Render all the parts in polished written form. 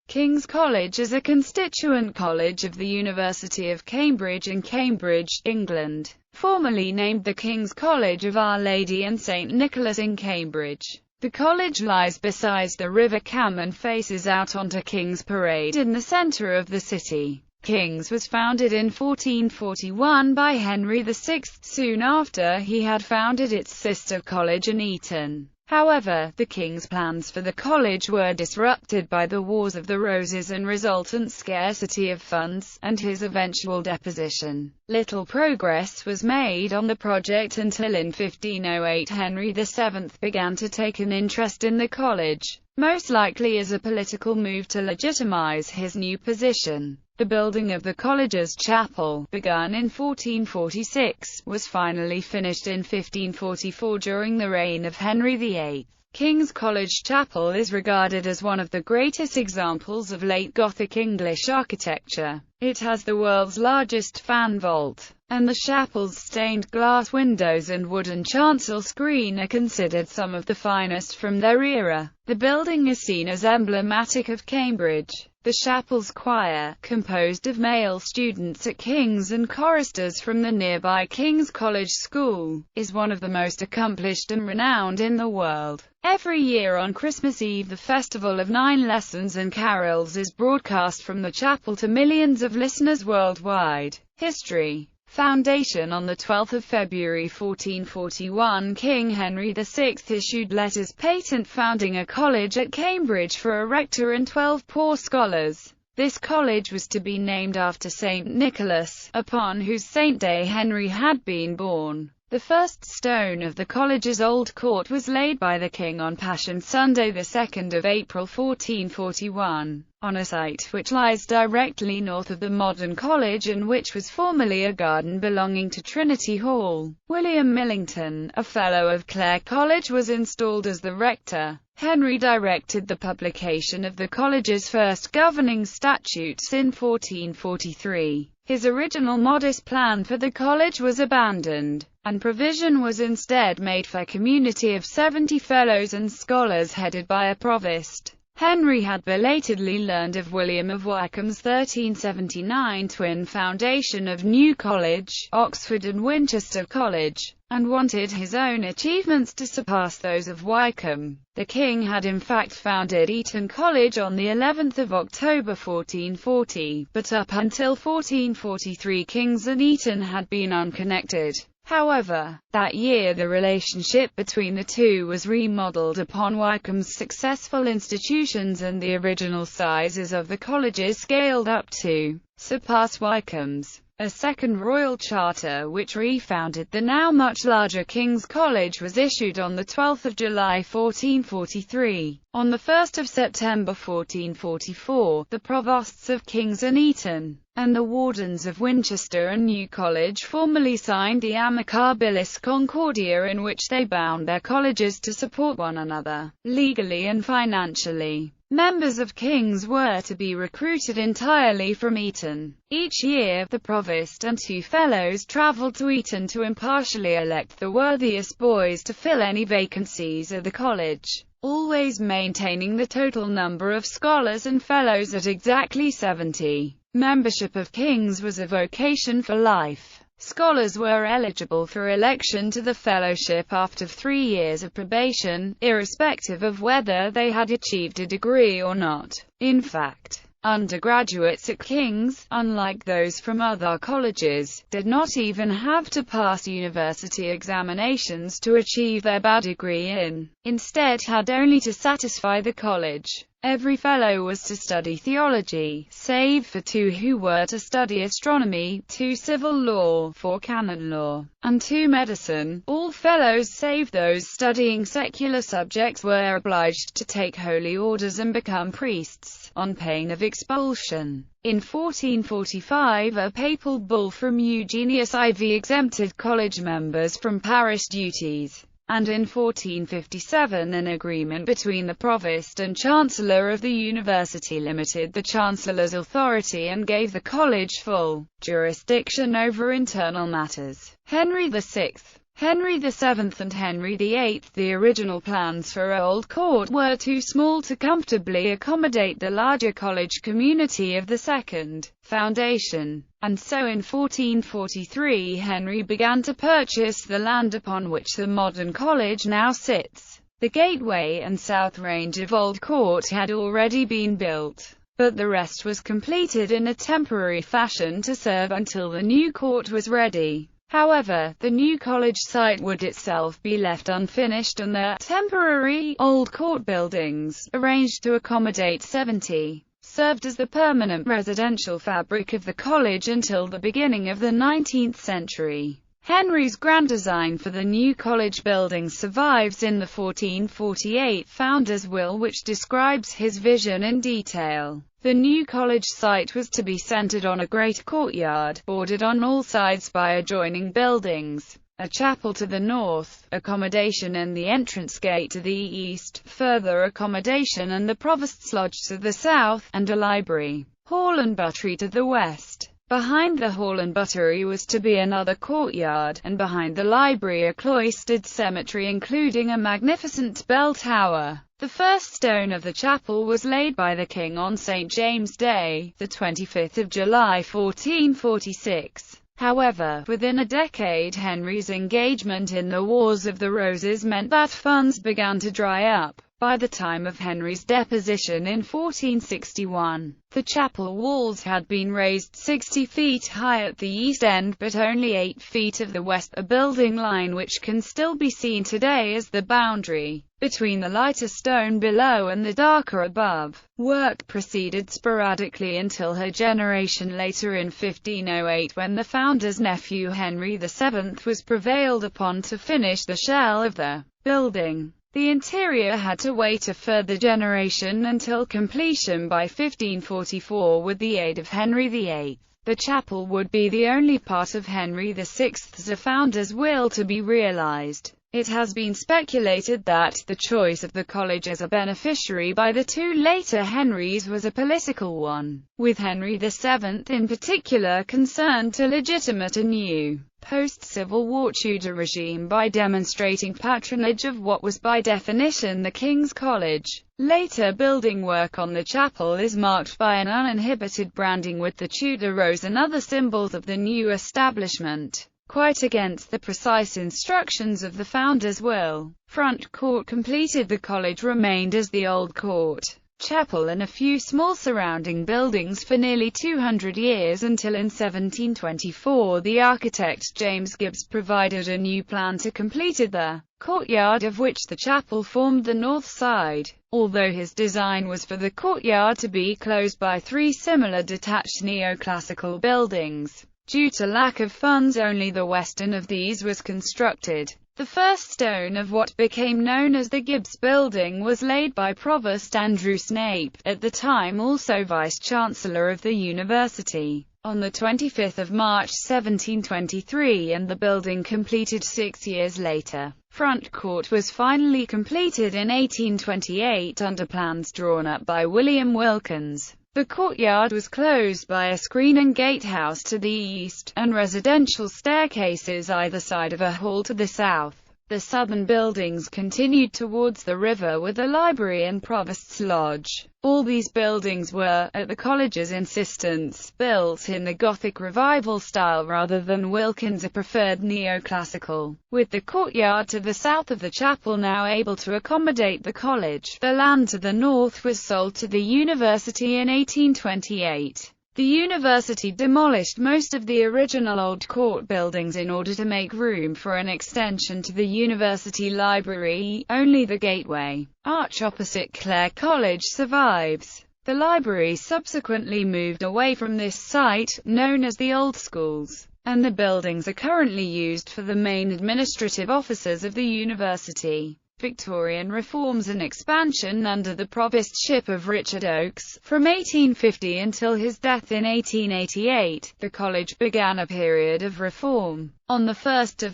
King's College is a constituent college of the University of Cambridge in Cambridge, England, formerly named the King's College of Our Lady and St Nicholas in Cambridge. The college lies beside the River Cam and faces out onto King's Parade in the centre of the city. King's was founded in 1441 by Henry VI, soon after he had founded its sister college in Eton. However, the King's plans for the college were disrupted by the Wars of the Roses and resultant scarcity of funds, and his eventual deposition. Little progress was made on the project until in 1508 Henry VII began to take an interest in the college, most likely as a political move to legitimize his new position. The building of the college's chapel, begun in 1446, was finally finished in 1544 during the reign of Henry VIII. King's College Chapel is regarded as one of the greatest examples of late Gothic English architecture. It has the world's largest fan vault, and the chapel's stained glass windows and wooden chancel screen are considered some of the finest from their era. The building is seen as emblematic of Cambridge. The chapel's choir, composed of male students at King's and choristers from the nearby King's College School, is one of the most accomplished and renowned in the world. Every year on Christmas Eve, the Festival of Nine Lessons and Carols is broadcast from the chapel to millions of listeners worldwide. History. Foundation. On the 12th of February 1441, King Henry VI issued letters patent founding a college at Cambridge for a rector and 12 poor scholars. This college was to be named after St Nicholas, upon whose saint day Henry had been born. The first stone of the college's old court was laid by the king on Passion Sunday, the 2nd of April 1441, on a site which lies directly north of the modern college and which was formerly a garden belonging to Trinity Hall. William Millington, a fellow of Clare College, was installed as the rector. Henry directed the publication of the college's first governing statutes in 1443. His original modest plan for the college was abandoned, and provision was instead made for a community of 70 fellows and scholars headed by a provost. Henry had belatedly learned of William of Wykeham's 1379 twin foundation of New College, Oxford and Winchester College, and wanted his own achievements to surpass those of Wykeham. The king had in fact founded Eton College on the 11th of October 1440, but up until 1443 King's and Eton had been unconnected. However, that year the relationship between the two was remodeled upon Wykeham's successful institutions, and the original sizes of the colleges scaled up to surpass Wykeham's. A second royal charter which refounded the now much larger King's College was issued on 12 July 1443. On 1 September 1444, the provosts of King's and Eton, and the wardens of Winchester and New College formally signed the Amicabilis Concordia, in which they bound their colleges to support one another, legally and financially. Members of King's were to be recruited entirely from Eton. Each year, the provost and 2 fellows travelled to Eton to impartially elect the worthiest boys to fill any vacancies at the college, always maintaining the total number of scholars and fellows at exactly 70. Membership of King's was a vocation for life. Scholars were eligible for election to the fellowship after 3 years of probation, irrespective of whether they had achieved a degree or not. In fact, undergraduates at King's, unlike those from other colleges, did not even have to pass university examinations to achieve their degree instead had only to satisfy the college. Every fellow was to study theology, save for 2 who were to study astronomy, 2 civil law, 4 canon law, and 2 medicine. All fellows save those studying secular subjects were obliged to take holy orders and become priests, on pain of expulsion. In 1445, a papal bull from Eugenius IV exempted college members from parish duties. And in 1457 an agreement between the provost and chancellor of the university limited the chancellor's authority and gave the college full jurisdiction over internal matters. Henry VI, Henry VII and Henry VIII. The original plans for Old Court were too small to comfortably accommodate the larger college community of the Second Foundation, and so in 1443 Henry began to purchase the land upon which the modern college now sits. The gateway and south range of Old Court had already been built, but the rest was completed in a temporary fashion to serve until the new court was ready. However, the new college site would itself be left unfinished and the temporary Old Court buildings, arranged to accommodate 70, served as the permanent residential fabric of the college until the beginning of the 19th century. Henry's grand design for the new college buildings survives in the 1448 founder's will, which describes his vision in detail. The new college site was to be centered on a great courtyard, bordered on all sides by adjoining buildings, a chapel to the north, accommodation and the entrance gate to the east, further accommodation and the provost's lodge to the south, and a library, hall and buttery to the west. Behind the hall and buttery was to be another courtyard, and behind the library a cloistered cemetery including a magnificent bell tower. The first stone of the chapel was laid by the king on St. James' Day, the 25th of July 1446. However, within a decade Henry's engagement in the Wars of the Roses meant that funds began to dry up. By the time of Henry's deposition in 1461, the chapel walls had been raised 60 feet high at the east end but only 8 feet of the west, a building line which can still be seen today as the boundary between the lighter stone below and the darker above. Work proceeded sporadically until her generation later in 1508, when the founder's nephew Henry VII was prevailed upon to finish the shell of the building. The interior had to wait a further generation until completion by 1544 with the aid of Henry VIII. The chapel would be the only part of Henry VI's founder's will to be realized. It has been speculated that the choice of the college as a beneficiary by the two later Henrys was a political one, with Henry VII in particular concerned to legitimate a new post-Civil War Tudor regime by demonstrating patronage of what was by definition the King's College. Later building work on the chapel is marked by an uninhibited branding with the Tudor rose and other symbols of the new establishment, quite against the precise instructions of the founder's will. Front court completed the college remained as the Old Court chapel and a few small surrounding buildings for nearly 200 years until in 1724 the architect James Gibbs provided a new plan to complete the courtyard, of which the chapel formed the north side, although his design was for the courtyard to be closed by 3 similar detached neoclassical buildings. Due to lack of funds, only the western of these was constructed. The first stone of what became known as the Gibbs Building was laid by Provost Andrew Snape, at the time also Vice-Chancellor of the University, on the 25th of March 1723, and the building completed 6 years later. Front court was finally completed in 1828 under plans drawn up by William Wilkins. The courtyard was closed by a screen and gatehouse to the east, and residential staircases either side of a hall to the south. The southern buildings continued towards the river with a library and provost's lodge. All these buildings were, at the college's insistence, built in the Gothic Revival style rather than Wilkins' preferred neoclassical. With the courtyard to the south of the chapel now able to accommodate the college, the land to the north was sold to the university in 1828. The university demolished most of the original Old Court buildings in order to make room for an extension to the university library. Only the gateway arch opposite Clare College survives. The library subsequently moved away from this site, known as the Old Schools, and the buildings are currently used for the main administrative offices of the university. Victorian reforms and expansion under the provostship of Richard Oakes. From 1850 until his death in 1888, the college began a period of reform. On 1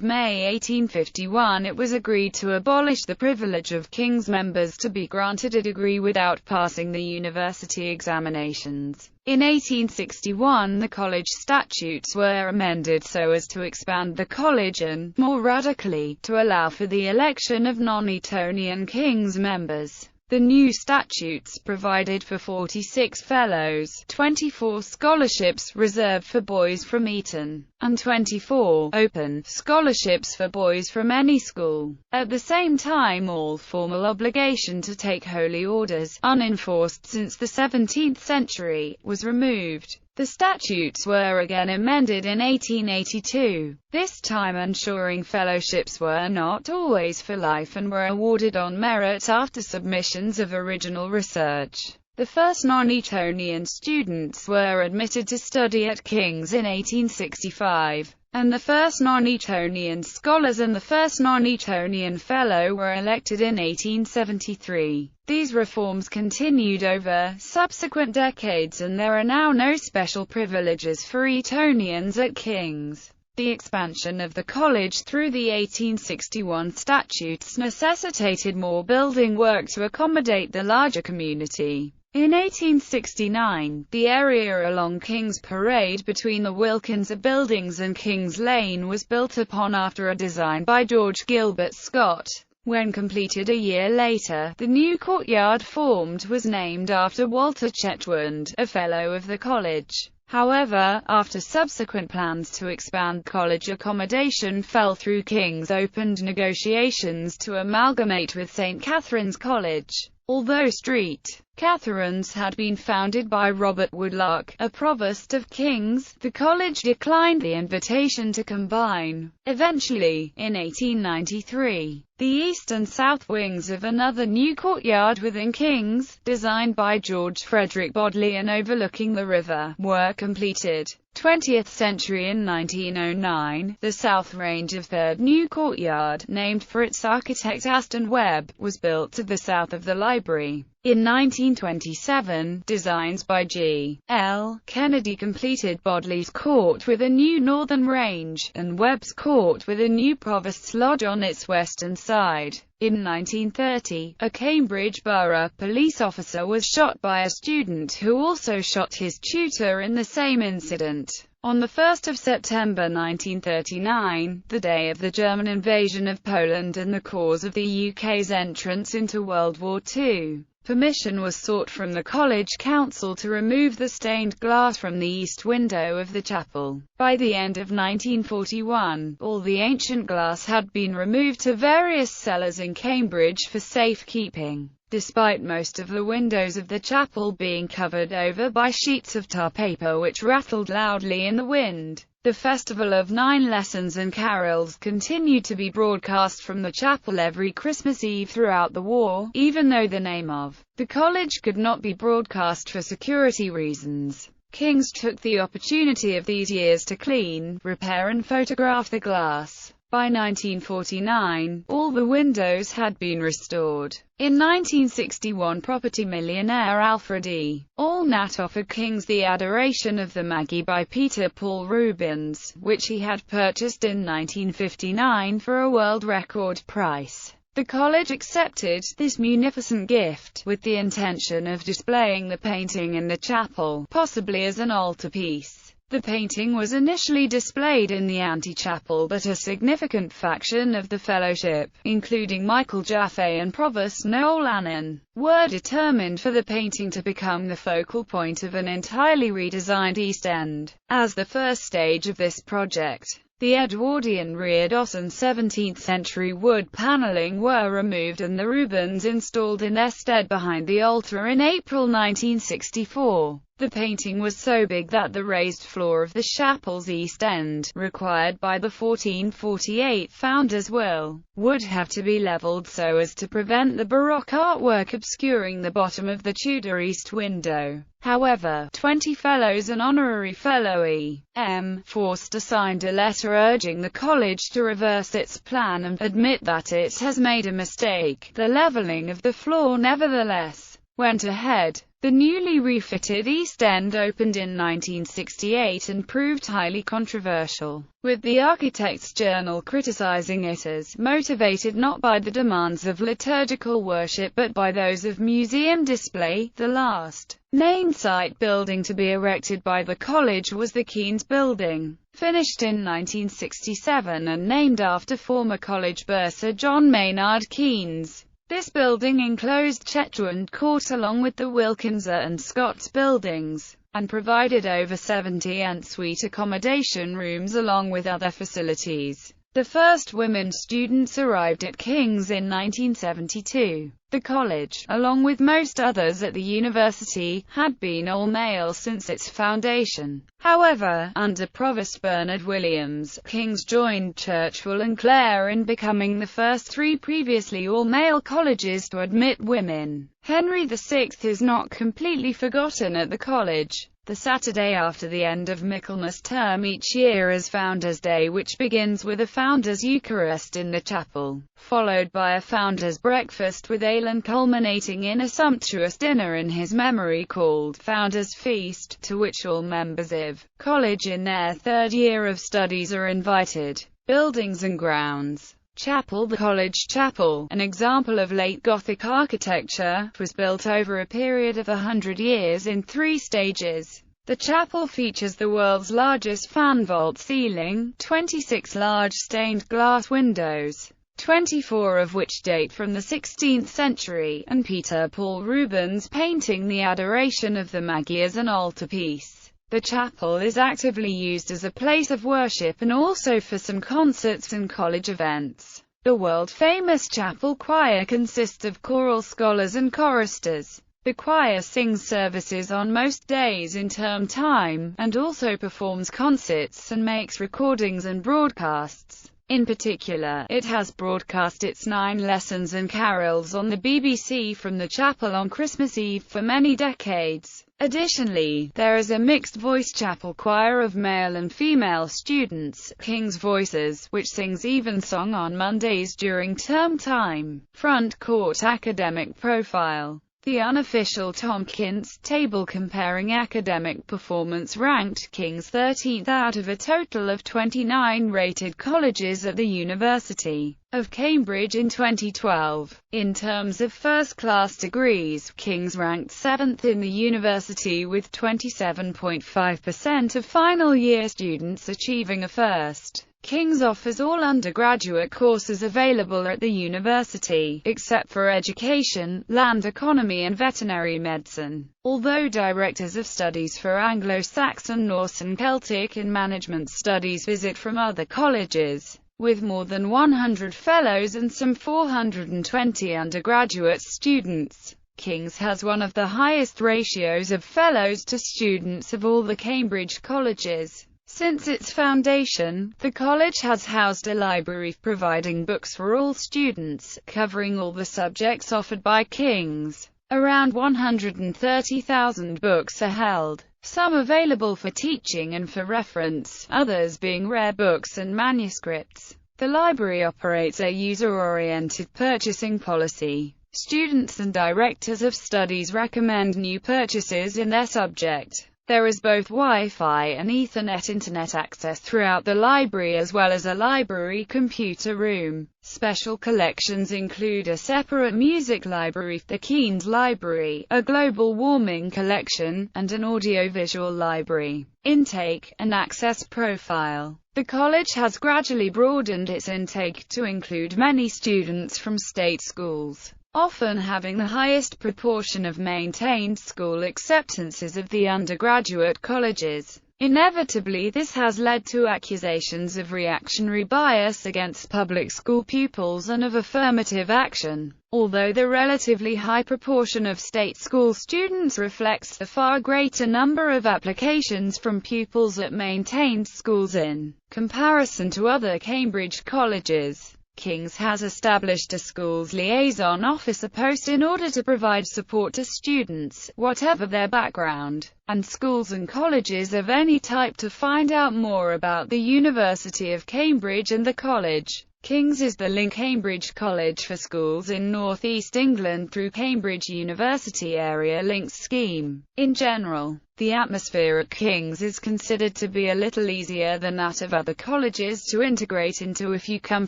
May 1851 it was agreed to abolish the privilege of King's members to be granted a degree without passing the university examinations. In 1861 the college statutes were amended so as to expand the college and, more radically, to allow for the election of non-Etonian King's members. The new statutes provided for 46 fellows, 24 scholarships reserved for boys from Eton, and 24 open scholarships for boys from any school. At the same time, all formal obligation to take holy orders, unenforced since the 17th century, was removed. The statutes were again amended in 1882, this time ensuring fellowships were not always for life and were awarded on merit after submissions of original research. The first non-Etonian students were admitted to study at King's in 1865, and the first non-Etonian scholars and the first non-Etonian fellow were elected in 1873. These reforms continued over subsequent decades and there are now no special privileges for Etonians at King's. The expansion of the college through the 1861 statutes necessitated more building work to accommodate the larger community. In 1869, the area along King's Parade between the Wilkins buildings and King's Lane was built upon after a design by George Gilbert Scott. When completed a year later, the new courtyard formed was named after Walter Chetwynd, a fellow of the college. However, after subsequent plans to expand college accommodation fell through, King's opened negotiations to amalgamate with St. Catherine's College. Although St. Catherine's had been founded by Robert Woodlark, a provost of King's, the college declined the invitation to combine. Eventually, in 1893, the east and south wings of another new courtyard within King's, designed by George Frederick Bodleian overlooking the river, were completed. 20th century. In 1909, the south range of Third New Courtyard, named for its architect Aston Webb, was built to the south of the library. In 1927, designs by G. L. Kennedy completed Bodley's Court with a new northern range, and Webb's Court with a new Provost's Lodge on its western side. In 1930, a Cambridge Borough police officer was shot by a student who also shot his tutor in the same incident. On 1 September 1939, the day of the German invasion of Poland and the cause of the UK's entrance into World War II, permission was sought from the College Council to remove the stained glass from the east window of the chapel. By the end of 1941, all the ancient glass had been removed to various cellars in Cambridge for safekeeping. Despite most of the windows of the chapel being covered over by sheets of tar paper which rattled loudly in the wind, the Festival of Nine Lessons and Carols continued to be broadcast from the chapel every Christmas Eve throughout the war, even though the name of the college could not be broadcast for security reasons. King's took the opportunity of these years to clean, repair and photograph the glass. By 1949, all the windows had been restored. In 1961, property millionaire Alfred E. Allnut offered King's The Adoration of the Magi by Peter Paul Rubens, which he had purchased in 1959 for a world record price. The college accepted this munificent gift, with the intention of displaying the painting in the chapel, possibly as an altarpiece. The painting was initially displayed in the antechapel, but a significant faction of the fellowship, including Michael Jaffe and Provost Noel Annan, were determined for the painting to become the focal point of an entirely redesigned East End. As the first stage of this project, the Edwardian reredos and 17th-century wood paneling were removed and the Rubens installed in their stead behind the altar in April 1964. The painting was so big that the raised floor of the chapel's east end, required by the 1448 founders' will, would have to be leveled so as to prevent the Baroque artwork obscuring the bottom of the Tudor east window. However, 20 Fellows and Honorary Fellow E.M. Forster signed a letter urging the college to reverse its plan and admit that it has made a mistake. The leveling of the floor nevertheless went ahead. The newly refitted East End opened in 1968 and proved highly controversial, with the Architects' Journal criticizing it as motivated not by the demands of liturgical worship but by those of museum display. The last named site building to be erected by the college was the Keynes Building, finished in 1967 and named after former college bursar John Maynard Keynes. This building enclosed Chetwynd Court along with the Wilkinson and Scott's buildings, and provided over 70 en-suite accommodation rooms along with other facilities. The first women students arrived at King's in 1972. The college, along with most others at the university, had been all-male since its foundation. However, under Provost Bernard Williams, King's joined Churchwell and Clare in becoming the first three previously all-male colleges to admit women. Henry VI is not completely forgotten at the college. The Saturday after the end of Michaelmas term each year is Founders' Day, which begins with a Founders' Eucharist in the chapel, followed by a Founders' Breakfast with ale and culminating in a sumptuous dinner in his memory called Founders' Feast, to which all members of college in their third year of studies are invited. Buildings and grounds. Chapel. The college chapel, an example of late Gothic architecture, was built over a period of 100 years in 3 stages. The chapel features the world's largest fan vault ceiling, 26 large stained glass windows, 24 of which date from the 16th century, and Peter Paul Rubens' painting The Adoration of the Magi as an altarpiece. The chapel is actively used as a place of worship and also for some concerts and college events. The world-famous chapel choir consists of choral scholars and choristers. The choir sings services on most days in term time, and also performs concerts and makes recordings and broadcasts. In particular, it has broadcast its 9 lessons and carols on the BBC from the chapel on Christmas Eve for many decades. Additionally, there is a mixed-voice chapel choir of male and female students, King's Voices, which sings evensong on Mondays during term time. Front court academic profile. The unofficial Tompkins table comparing academic performance ranked King's 13th out of a total of 29 rated colleges at the University of Cambridge in 2012. In terms of first-class degrees, King's ranked 7th in the university with 27.5% of final-year students achieving a first. King's offers all undergraduate courses available at the university, except for education, land economy and veterinary medicine. Although directors of studies for Anglo-Saxon, Norse and Celtic and management studies visit from other colleges, with more than 100 fellows and some 420 undergraduate students. King's has one of the highest ratios of fellows to students of all the Cambridge colleges. Since its foundation, the college has housed a library providing books for all students, covering all the subjects offered by King's. Around 130,000 books are held, some available for teaching and for reference, others being rare books and manuscripts. The library operates a user-oriented purchasing policy. Students and directors of studies recommend new purchases in their subject. There is both Wi-Fi and Ethernet internet access throughout the library as well as a library computer room. Special collections include a separate music library, the Keynes Library, a global warming collection, and an audiovisual library. Intake and access profile. The college has gradually broadened its intake to include many students from state schools, often having the highest proportion of maintained school acceptances of the undergraduate colleges. Inevitably, this has led to accusations of reactionary bias against public school pupils and of affirmative action. Although the relatively high proportion of state school students reflects the far greater number of applications from pupils at maintained schools in comparison to other Cambridge colleges, King's has established a schools liaison officer post in order to provide support to students, whatever their background, and schools and colleges of any type to find out more about the University of Cambridge and the college. King's is the link Cambridge College for schools in North East England through Cambridge University Area Links scheme. In general, the atmosphere at King's is considered to be a little easier than that of other colleges to integrate into if you come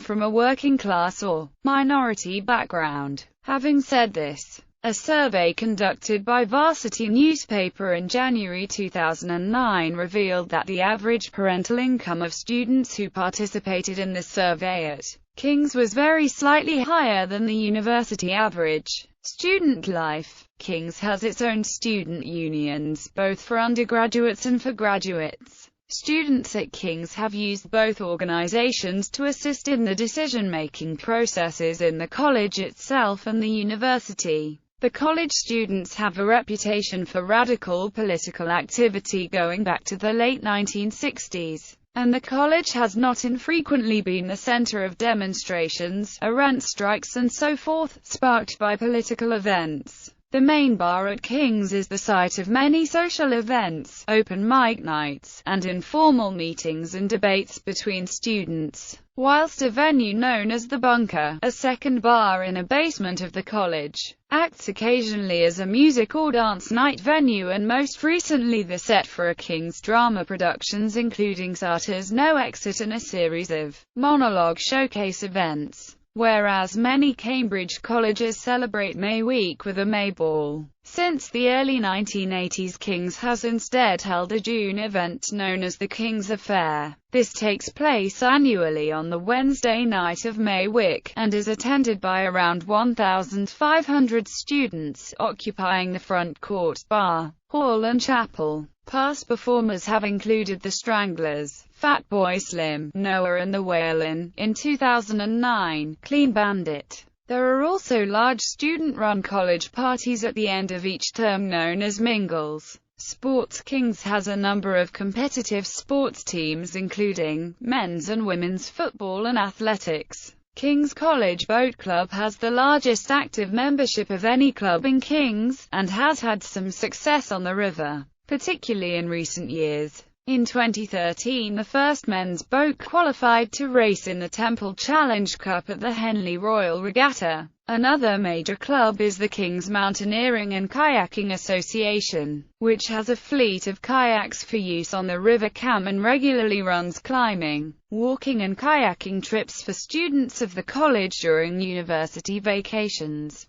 from a working class or minority background. Having said this, a survey conducted by Varsity newspaper in January 2009 revealed that the average parental income of students who participated in the survey at King's was very slightly higher than the university average. Student life. King's has its own student unions, both for undergraduates and for graduates. Students at King's have used both organizations to assist in the decision-making processes in the college itself and the university. The college students have a reputation for radical political activity going back to the late 1960s, and the college has not infrequently been the center of demonstrations, rent strikes and so forth, sparked by political events. The main bar at King's is the site of many social events, open mic nights, and informal meetings and debates between students, whilst a venue known as the Bunker, a second bar in a basement of the college, acts occasionally as a music or dance night venue and most recently the set for a King's drama productions including Sartre's No Exit and a series of monologue showcase events. Whereas many Cambridge colleges celebrate May Week with a May Ball. Since the early 1980s, King's has instead held a June event known as the King's Affair. This takes place annually on the Wednesday night of May Week, and is attended by around 1,500 students, occupying the front court, bar, hall and chapel. Past performers have included the Stranglers, Fatboy Slim, Noah and the Whalen. In 2009, Clean Bandit. There are also large student-run college parties at the end of each term known as Mingles. Sports. King's has a number of competitive sports teams including men's and women's football and athletics. King's College Boat Club has the largest active membership of any club in King's, and has had some success on the river, particularly in recent years. In 2013, the first men's boat qualified to race in the Temple Challenge Cup at the Henley Royal Regatta. Another major club is the King's Mountaineering and Kayaking Association, which has a fleet of kayaks for use on the River Cam and regularly runs climbing, walking and kayaking trips for students of the college during university vacations.